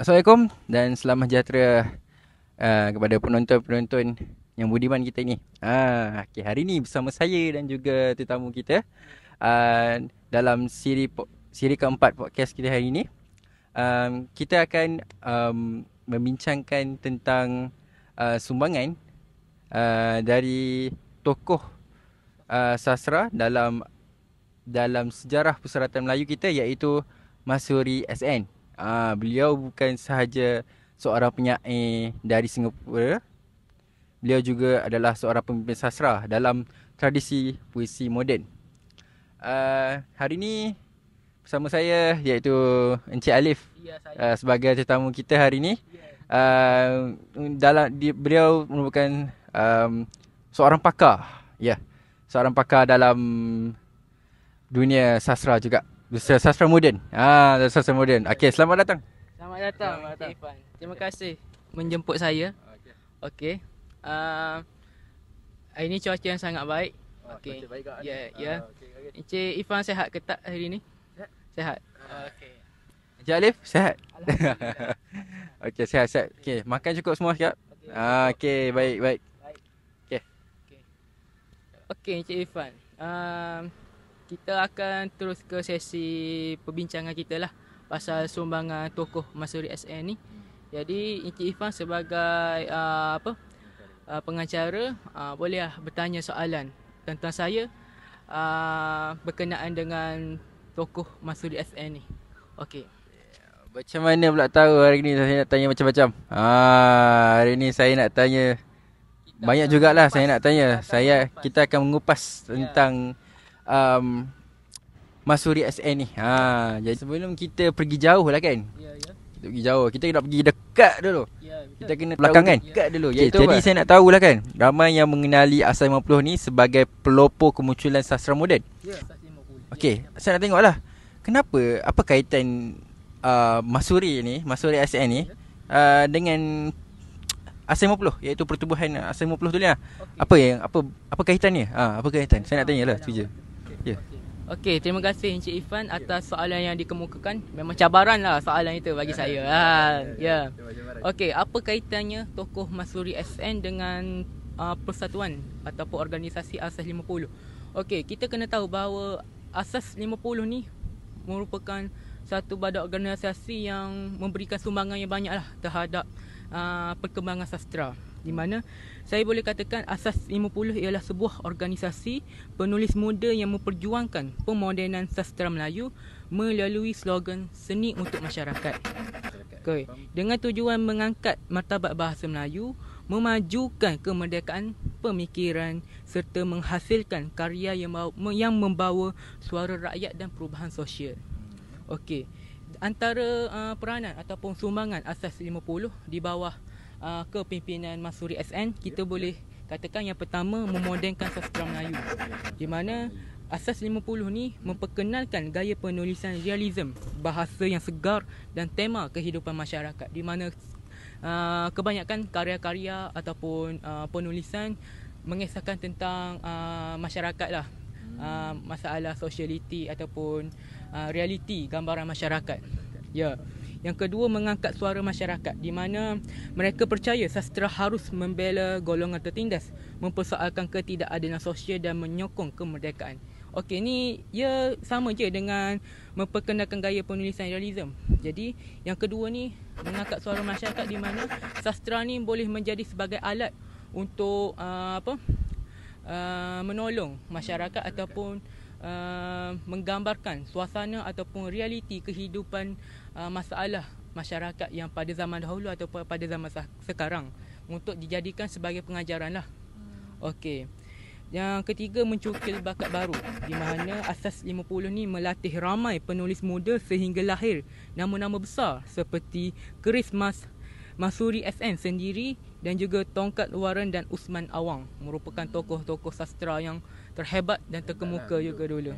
Assalamualaikum dan selamat sejahtera kepada penonton-penonton yang budiman kita ni. Okay, hari ni bersama saya dan juga tetamu kita dalam siri keempat podcast kita hari ni. Kita akan membincangkan tentang sumbangan dari tokoh sastra dalam sejarah puseratan Melayu kita, iaitu Mas Suri SN. Beliau bukan sahaja seorang penyair dari Singapura, beliau juga adalah seorang pemimpin sastra dalam tradisi puisi moden. Hari ini bersama saya iaitu Encik Alif, sebagai tetamu kita hari ini. Beliau merupakan seorang pakar, seorang pakar dalam dunia sastra juga. Sastra moden. Sastra moden. Okey, selamat datang. Selamat datang, Encik Ifan. Terima kasih menjemput saya. Okey. Hari ni cuaca yang sangat baik. Okey. Ya. Encik Ifan sihat ke tak hari ni? Sihat. Okey. Encik Alif, sihat? Alhamdulillah. Okey, sihat. Okey, makan cukup semua sekejap? Okey, baik. Okey, Encik Ifan. Kita akan terus ke sesi perbincangan kita lah pasal sumbangan tokoh Mas Suri SN ni. Jadi Encik Ifan sebagai pengacara boleh bertanya soalan tentang saya berkenaan dengan tokoh Mas Suri SN ni. Okey. Macam mana pula tahu hari ni saya nak tanya macam-macam? Hari ni saya nak tanya banyak jugalah saya nak tanya. Kita akan mengupas tentang Mas Suri SN ni. Jadi sebelum kita pergi jauh lah kan. Kita pergi jauh. Kita nak pergi dekat dulu. Kita kena belakang kan? Dekat dulu. Jadi saya nak tahulah kan, ramai yang mengenali Asas 50 ni sebagai pelopor kemunculan sastra moden. Asas 50. Okey, saya nak tengoklah. Kenapa, apa kaitan Mas Suri SN ni dengan Asas 50, iaitu pertubuhan Asas 50 tu lah. Apa kaitannya? Apa kaitan? Saya nak tanyalah tu je. Okey, terima kasih Encik Ifan atas soalan yang dikemukakan. Memang cabaran lah soalan itu bagi saya. Okey, apa kaitannya tokoh Mas Suri SN dengan persatuan ataupun organisasi Asas 50? Okey, kita kena tahu bahawa Asas 50 ni merupakan satu badan organisasi yang memberikan sumbangan yang banyak lah terhadap perkembangan sastra. Di mana saya boleh katakan Asas 50 ialah sebuah organisasi penulis muda yang memperjuangkan pemodenan sastra Melayu melalui slogan seni untuk masyarakat. Okay. Dengan tujuan mengangkat martabat bahasa Melayu, memajukan kemerdekaan pemikiran serta menghasilkan karya yang membawa suara rakyat dan perubahan sosial. Okey. Antara peranan ataupun sumbangan Asas 50 di bawah kepimpinan Mas Suri SN, kita boleh katakan yang pertama memodenkan sastra Melayu, di mana Asas 50 ni memperkenalkan gaya penulisan realism, bahasa yang segar dan tema kehidupan masyarakat, di mana kebanyakan karya-karya ataupun penulisan mengisahkan tentang masyarakat lah, masalah sosialiti ataupun realiti gambaran masyarakat. Yang kedua, mengangkat suara masyarakat, di mana mereka percaya sastra harus membela golongan tertindas, mempersoalkan ketidakadilan sosial dan menyokong kemerdekaan. Okey, ni ia sama je dengan memperkenalkan gaya penulisan realism. Jadi, yang kedua ni mengangkat suara masyarakat, di mana sastra ni boleh menjadi sebagai alat untuk menolong masyarakat ataupun menggambarkan suasana ataupun realiti kehidupan masalah masyarakat yang pada zaman dahulu ataupun pada zaman sekarang, untuk dijadikan sebagai pengajaran lah. Okey. Yang ketiga, mencukil bakat baru, di mana Asas 50 ni melatih ramai penulis muda sehingga lahir nama-nama besar seperti Keris Mas Suri SN sendiri dan juga Tongkat Luaran dan Usman Awang, merupakan tokoh-tokoh sastra yang terhebat dan terkemuka juga dulu.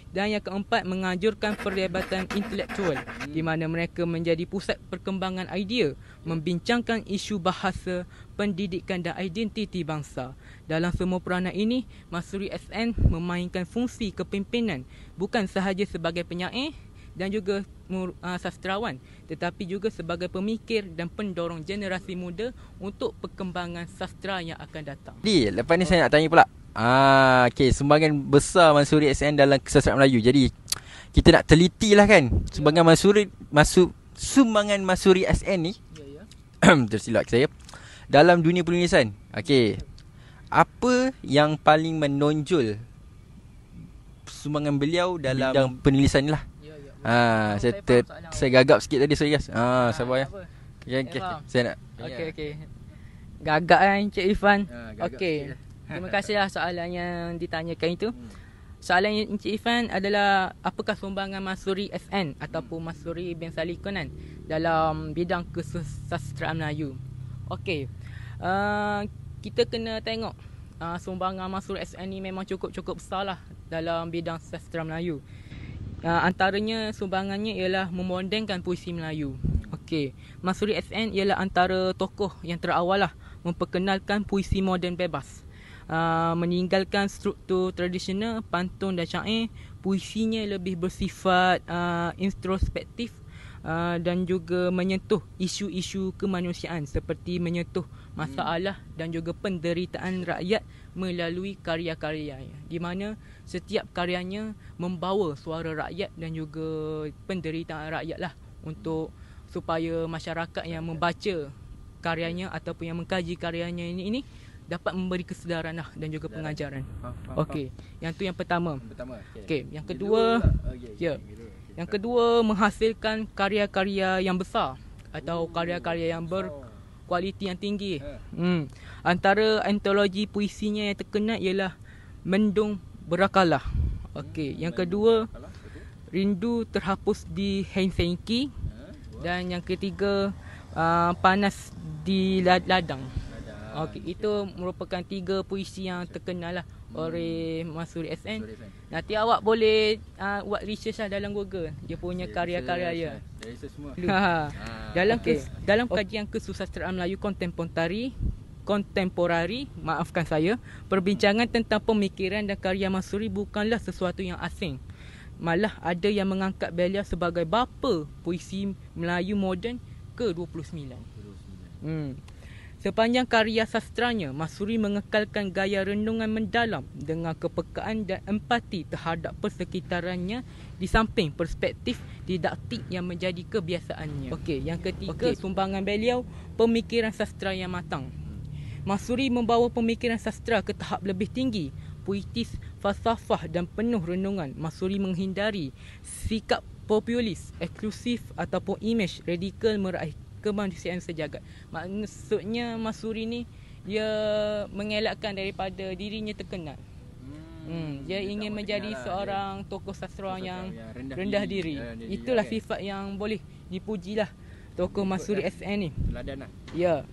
Dan yang keempat, menganjurkan perdebatan intelektual, di mana mereka menjadi pusat perkembangan idea, membincangkan isu bahasa, pendidikan dan identiti bangsa. Dalam semua peranan ini, Mas Suri SN memainkan fungsi kepimpinan bukan sahaja sebagai penyair dan juga sastrawan, tetapi juga sebagai pemikir dan pendorong generasi muda untuk perkembangan sastra yang akan datang. Jadi, lepas ni saya nak tanya pula. Okay, sumbangan besar Mansuri SN dalam kesastraan Melayu. Jadi, kita nak teliti lah kan. Sumbangan Mansuri SN ni. Tersilap saya. Dalam dunia penulisan. Okay. Apa yang paling menonjol sumbangan beliau dalam bidang penulisan ni lah? Saya gagap sikit tadi, sorry guys. Sabar ya. Okay. Saya nak. Okay. Gagak kan Encik Irfan. Okay. Terima kasihlah soalan yang ditanyakan itu. Soalan Encik Irfan adalah apakah sumbangan Mansuri SN ataupun Mansuri bin Salikonan dalam bidang kesastraan Melayu. Okay. Kita kena tengok sumbangan Mansuri SN ni memang cukup besar lah dalam bidang sastra Melayu. Antaranya sumbangannya ialah memondengkan puisi Melayu. Okey, Mansuri SN ialah antara tokoh yang terawal lah memperkenalkan puisi moden bebas. Meninggalkan struktur tradisional pantun dan syair, puisinya lebih bersifat introspektif dan juga menyentuh isu-isu kemanusiaan seperti menyentuh masalah dan juga penderitaan rakyat melalui karya-karyanya, di mana setiap karyanya membawa suara rakyat dan juga penderitaan rakyat lah, untuk supaya masyarakat yang membaca karyanya ataupun yang mengkaji karyanya ini dapat memberi kesedaran lah dan juga pengajaran. Okey, yang tu yang pertama. Okey, yang kedua, yang kedua, menghasilkan karya-karya yang besar atau karya-karya yang berkualiti yang tinggi. Antara antologi puisinya yang terkenal ialah Mendung Berakalah. Okey, yang kedua, Rindu Terhapus di Helsinki, dan yang ketiga, Panas di Ladang. Okey, itu merupakan 3 puisi yang terkenal lah oleh Mansuri SN. Nanti awak boleh buat research lah dalam Google dia punya karya-karya dia. Dalam kajian kesusastraan Melayu kontemporari, maafkan saya, perbincangan tentang pemikiran dan karya Mansuri bukanlah sesuatu yang asing. Malah ada yang mengangkat beliau sebagai bapa puisi Melayu moden ke-29. Sepanjang karya sastranya, Mansuri mengekalkan gaya renungan mendalam dengan kepekaan dan empati terhadap persekitarannya, di samping perspektif didaktik yang menjadi kebiasaannya. Okey, yang ketiga, sumbangan beliau, pemikiran sastra yang matang. Mansuri membawa pemikiran sastra ke tahap lebih tinggi, puitis, falsafah dan penuh renungan. Mansuri menghindari sikap populis, eksklusif ataupun imej radikal meraih kemanusiaan sejagat. Maksudnya Mansuri ni dia mengelakkan daripada dirinya terkenal. Dia ingin menjadi seorang tokoh sastra yang rendah diri. Itulah sifat yang boleh dipujilah tokoh Mansuri SN ni. Ya.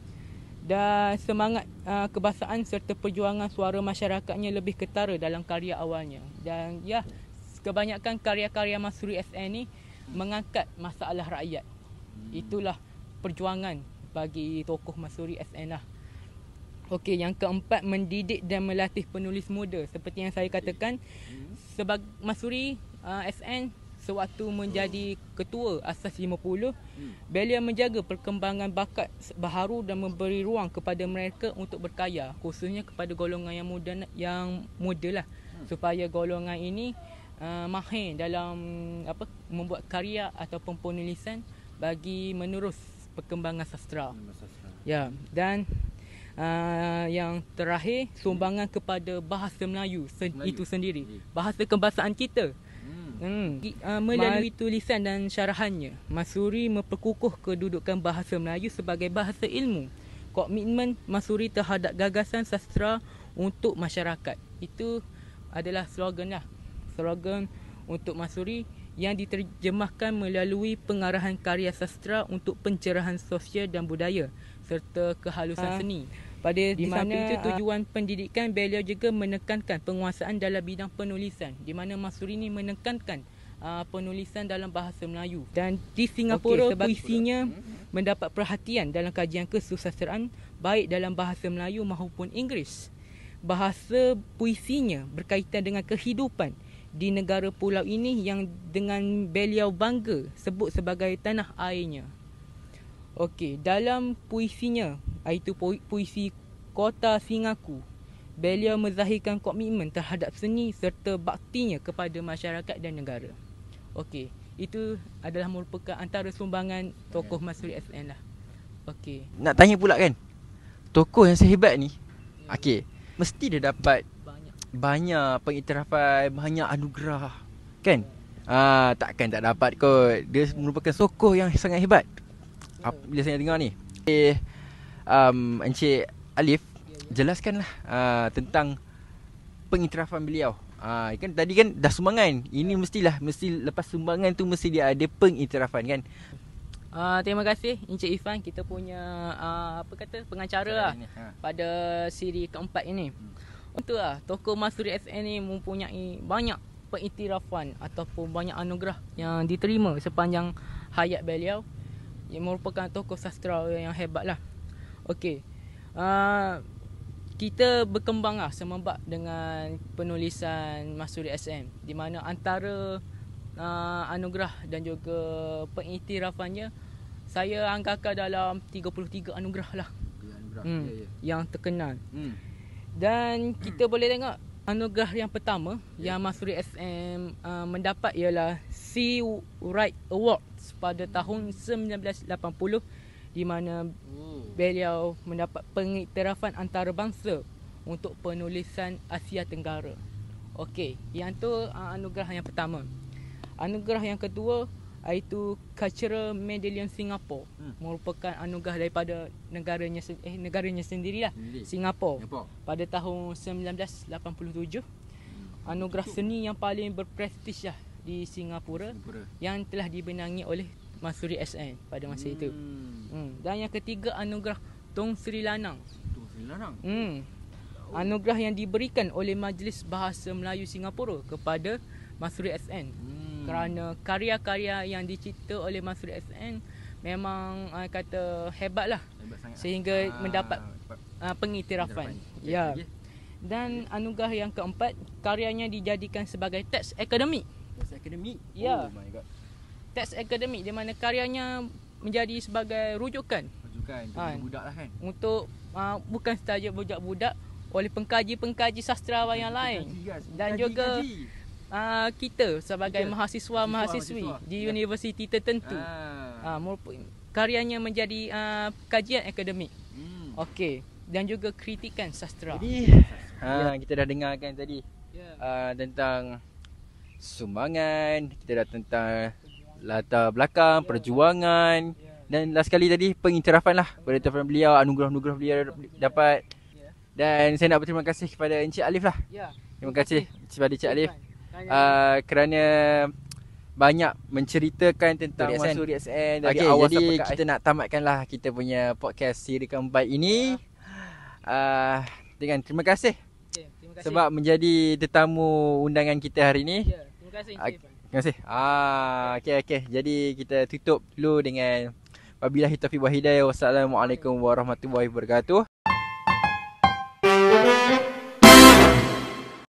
Dan semangat kebangsaan serta perjuangan suara masyarakatnya lebih ketara dalam karya awalnya. Dan ya, kebanyakan karya-karya Mansuri SN ni mengangkat masalah rakyat. Itulah perjuangan bagi tokoh Mansuri SN lah. Okey, yang keempat, mendidik dan melatih penulis muda. Seperti yang saya katakan, sebagai Mansuri SN sewaktu menjadi ketua Asas 50, beliau menjaga perkembangan bakat baharu dan memberi ruang kepada mereka untuk berkarya, khususnya kepada golongan yang muda lah, supaya golongan ini mahir dalam membuat karya ataupun penulisan bagi menerus perkembangan sastra. Ya, dan yang terakhir, sumbangan kepada bahasa Melayu itu sendiri, bahasa kebangsaan kita. Melalui tulisan dan syarahannya, Mansuri memperkukuh kedudukan bahasa Melayu sebagai bahasa ilmu. Komitmen Mansuri terhadap gagasan sastra untuk masyarakat, itu adalah slogan untuk Mansuri yang diterjemahkan melalui pengarahan karya sastra untuk pencerahan sosial dan budaya serta kehalusan seni. Di mana itu tujuan pendidikan, beliau juga menekankan penguasaan dalam bidang penulisan, di mana Mansuri ini menekankan penulisan dalam bahasa Melayu. Dan di Singapura, puisinya mendapat perhatian dalam kajian kesusastraan baik dalam bahasa Melayu maupun Inggeris. Bahasa puisinya berkaitan dengan kehidupan di negara pulau ini yang dengan beliau bangga sebut sebagai tanah airnya. Okey, dalam puisinya, iaitu puisi Kota Singaku, beliau menzahirkan komitmen terhadap seni serta baktinya kepada masyarakat dan negara. Okey, itu adalah merupakan antara sumbangan tokoh Masuri SN lah. Okey. Nak tanya pula kan, tokoh yang sehebat ni, okey, mesti dia dapat banyak pengiktirafan, banyak anugerah, kan? Takkan tak dapat kot. Dia merupakan tokoh yang sangat hebat. Bila saya dengar ni, Encik Alif, jelaskanlah tentang pengiktirafan beliau. Kan tadi kan dah sumbangan. Ini mesti lepas sumbangan tu mesti dia ada pengiktirafan, kan? Terima kasih Encik Ifan, kita punya pengacara lah pada siri keempat ini. Betul lah, tokoh Masuri SN ni mempunyai banyak pengiktirafan ataupun banyak anugerah yang diterima sepanjang hayat beliau. Ia merupakan tokoh sastera yang hebat lah. Okey, kita berkembang lah semebak dengan penulisan Masuri SN, di mana antara anugerah dan juga pengikhtirafannya, saya anggarkan dalam 33 anugerah lah yang terkenal. Dan kita boleh tengok anugerah yang pertama yang Masuri SM mendapat ialah Sea Right Awards pada tahun 1980, di mana beliau mendapat pengiktirafan antarabangsa untuk penulisan Asia Tenggara. Okey, yang tu anugerah yang pertama. Anugerah yang kedua iaitu Cultural Medallion Singapore, merupakan anugerah daripada negaranya sendirilah, Singapura, pada tahun 1987. Anugerah seni yang paling berprestij lah di Singapura, yang telah dibenangi oleh Masuri SN pada masa itu. Dan yang ketiga, anugerah Tun Sri Lanang. Anugerah yang diberikan oleh Majlis Bahasa Melayu Singapura kepada Masuri SN. Kerana karya-karya yang dicipta oleh Masuri SN memang kata hebat lah, sehingga mendapat pengiktirafan. Ya. Dan anugerah yang keempat, karyanya dijadikan sebagai teks akademik. Teks akademik? Ya. Oh my god. Teks akademik, di mana karyanya menjadi sebagai rujukan untuk budak lah kan. Untuk bukan sahaja budak-budak, oleh pengkaji-pengkaji sastrawan yang lain, dan juga kita sebagai mahasiswa-mahasiswi di universiti tertentu. Karyanya menjadi kajian akademik. Okey, dan juga kritikan sastra. Jadi kita dah dengarkan tadi tentang sumbangan, kita dah tentang latar belakang, perjuangan, dan last sekali tadi pengiktirafan lah daripada beliau, anugerah-anugerah beliau dapat. Dan saya nak berterima kasih kepada Encik Alif lah. Terima kasih kepada Encik Alif kerana banyak menceritakan tentang Masuri SN dari awal sampai jadi kita nak tamatkanlah kita punya podcast siri keempat ini. Dengan terima kasih sebab menjadi tetamu undangan kita hari ini. Terima kasih. Terima kasih. Okey. Jadi kita tutup dulu dengan wabillahi taufiq wal hidayah. Wassalamualaikum warahmatullahi wabarakatuh.